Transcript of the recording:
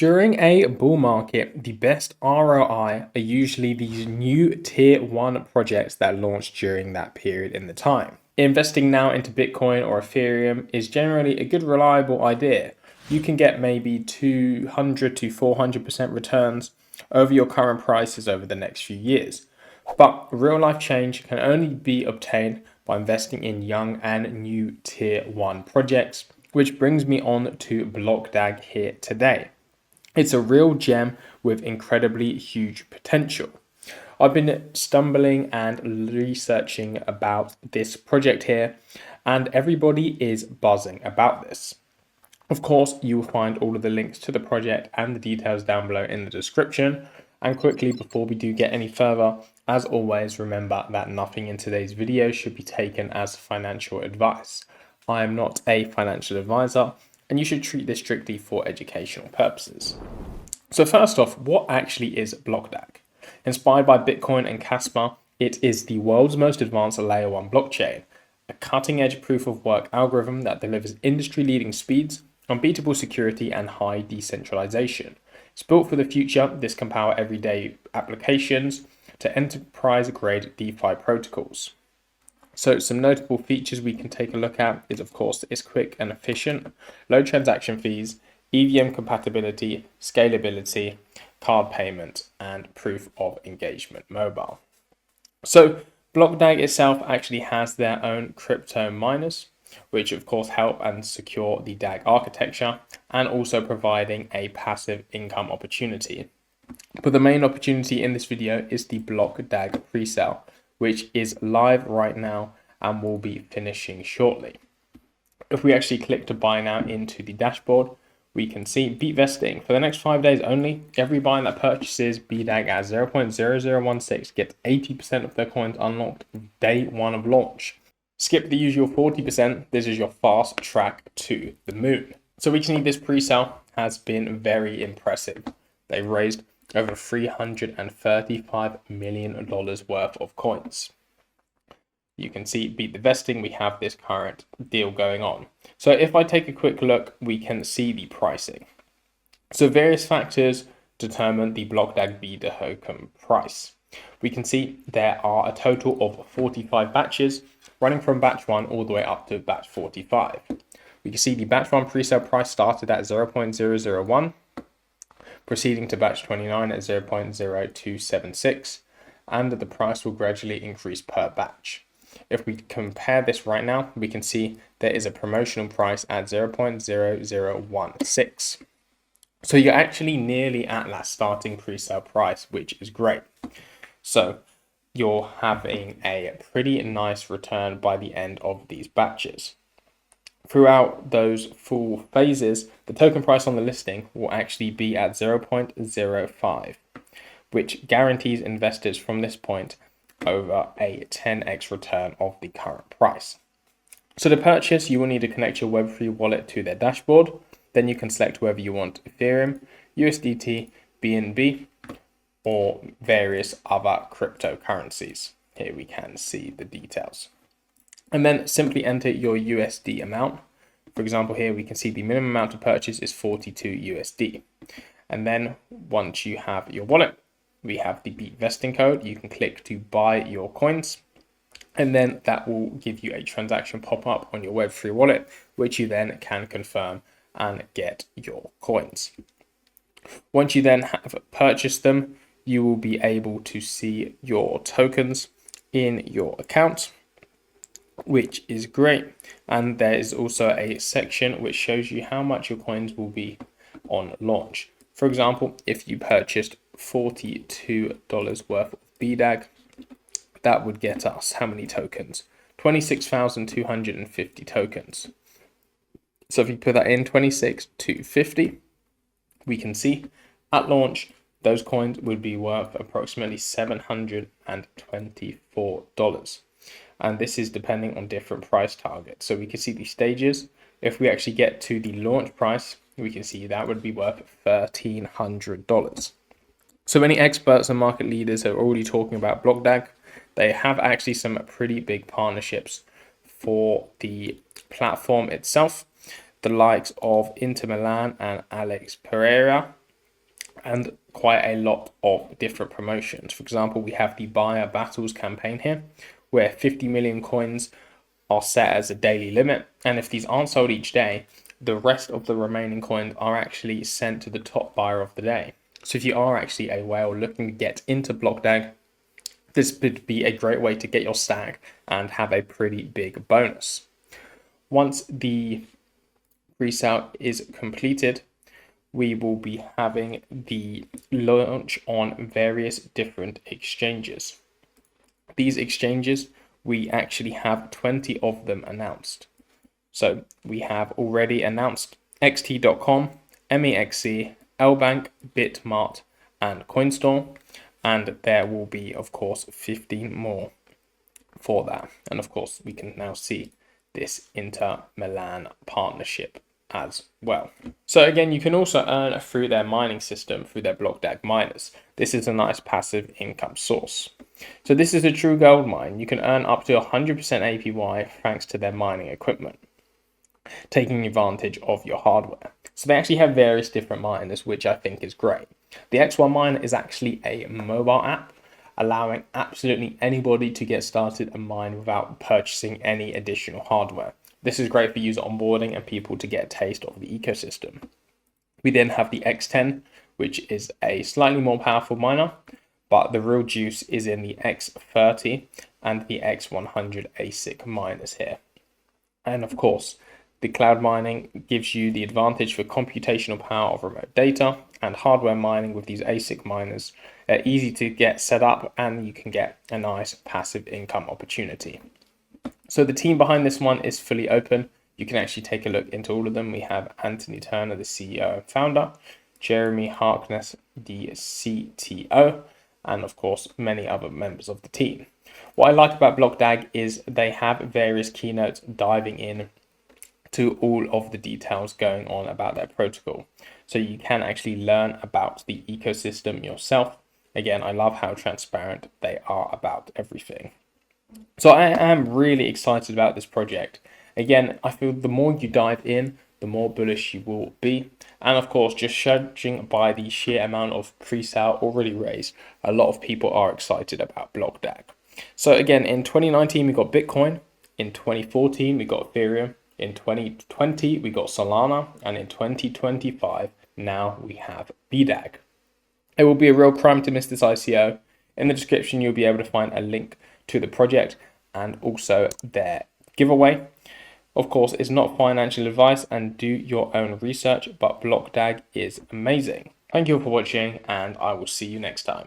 During a bull market, the best ROI are usually these new tier one projects that launch during that period in the time. Investing now into Bitcoin or Ethereum is generally a good, reliable idea. You can get maybe 200 to 400% returns over your current prices over the next few years. But real life change can only be obtained by investing in young and new tier one projects, which brings me on to BlockDAG here today. It's a real gem with incredibly huge potential. I've been stumbling and researching about this project here, and everybody is buzzing about this. Of course, you will find all of the links to the project and the details down below in the description. And quickly, before we do get any further, as always, remember that nothing in today's video should be taken as financial advice. I am not a financial advisor, and you should treat this strictly for educational purposes. So first off, what actually is BlockDAG? Inspired by Bitcoin and Casper, it is the world's most advanced layer 1 blockchain, a cutting-edge proof-of-work algorithm that delivers industry-leading speeds, unbeatable security, and high decentralization. It's built for the future. This can power everyday applications to enterprise-grade DeFi protocols. So some notable features we can take a look at is, of course, it's quick and efficient, low transaction fees, EVM compatibility, scalability, card payment, and proof of engagement mobile. So BlockDAG itself actually has their own crypto miners, which of course help and secure the DAG architecture and also providing a passive income opportunity. But the main opportunity in this video is the BlockDAG presale, which is live right now and will be finishing shortly. If we actually click to buy now into the dashboard, we can see beat vesting for the next 5 days only. Every buy that purchases BDAG at 0.0016 gets 80% of their coins unlocked day one of launch. Skip the usual 40%. This is your fast track to the moon. So we can see this pre-sale has been very impressive. They raised over $335 million worth of coins. You can see beat the vesting, we have this current deal going on. So if I take a quick look, we can see the pricing. So various factors determine the BlockDAG B token price. We can see there are a total of 45 batches running from batch 1 all the way up to batch 45. We can see the batch 1 presale price started at 0.001, proceeding to batch 29 at 0.0276, and the price will gradually increase per batch. If we compare this right now, we can see there is a promotional price at 0.0016. So you're actually nearly at that starting presale price, which is great. So you're having a pretty nice return by the end of these batches. Throughout those full phases, the token price on the listing will actually be at 0.05, which guarantees investors from this point over a 10x return of the current price. So to purchase, you will need to connect your Web3 wallet to their dashboard. Then you can select whether you want Ethereum, USDT, BNB, or various other cryptocurrencies. Here we can see the details. And then simply enter your USD amount. For example, here we can see the minimum amount to purchase is 42 USD. And then once you have your wallet, we have the beat vesting code. You can click to buy your coins, and then that will give you a transaction pop up on your Web3 wallet, which you then can confirm and get your coins. Once you then have purchased them, you will be able to see your tokens in your account, which is great. And there is also a section which shows you how much your coins will be on launch. For example, if you purchased $42 worth of BDAG, that would get us how many tokens? 26,250 tokens. So if you put that in 26,250, we can see at launch, those coins would be worth approximately $724. And this is depending on different price targets. So we can see the stages. If we actually get to the launch price, we can see that would be worth $1,300. So many experts and market leaders are already talking about BlockDAG. They have actually some pretty big partnerships for the platform itself. The likes of Inter Milan and Alex Pereira and quite a lot of different promotions. For example, we have the Buyer Battles campaign here, where 50 million coins are set as a daily limit, and if these aren't sold each day, the rest of the remaining coins are actually sent to the top buyer of the day. So if you are actually a whale looking to get into BlockDAG, this would be a great way to get your stack and have a pretty big bonus. Once the presale is completed, we will be having the launch on various different exchanges. These exchanges, we actually have 20 of them announced. So we have already announced xt.com, MEXC, LBank, Bitmart, and Coinstore, and there will be, of course, 15 more for that. And of course, we can now see this Inter Milan partnership as well. So again, you can also earn through their mining system, through their BlockDAG miners. This is a nice passive income source. So this is a true gold mine. You can earn up to 100% APY thanks to their mining equipment, taking advantage of your hardware. So they actually have various different miners, which I think is great. The X1 miner is actually a mobile app, allowing absolutely anybody to get started and mine without purchasing any additional hardware. This is great for user onboarding and people to get a taste of the ecosystem. We then have the X10, which is a slightly more powerful miner, but the real juice is in the X30 and the X100 ASIC miners here. And of course, the cloud mining gives you the advantage for computational power of remote data, and hardware mining with these ASIC miners are easy to get set up, and you can get a nice passive income opportunity. So the team behind this one is fully open. You can actually take a look into all of them. We have Anthony Turner, the CEO and founder, Jeremy Harkness, the CTO, and of course, many other members of the team. What I like about BlockDAG is they have various keynotes diving in to all of the details going on about their protocol. So you can actually learn about the ecosystem yourself. Again, I love how transparent they are about everything. So I am really excited about this project. Again, I feel the more you dive in, the more bullish you will be. And of course, just judging by the sheer amount of pre-sale already raised, a lot of people are excited about BlockDAG. So again, in 2019, we got Bitcoin. In 2014, we got Ethereum. In 2020, we got Solana. And in 2025, now we have BDAG. It will be a real crime to miss this ICO. In the description, you'll be able to find a link to the project and also their giveaway. Of course, it's not financial advice and do your own research, but BlockDAG is amazing. Thank you for watching and I will see you next time.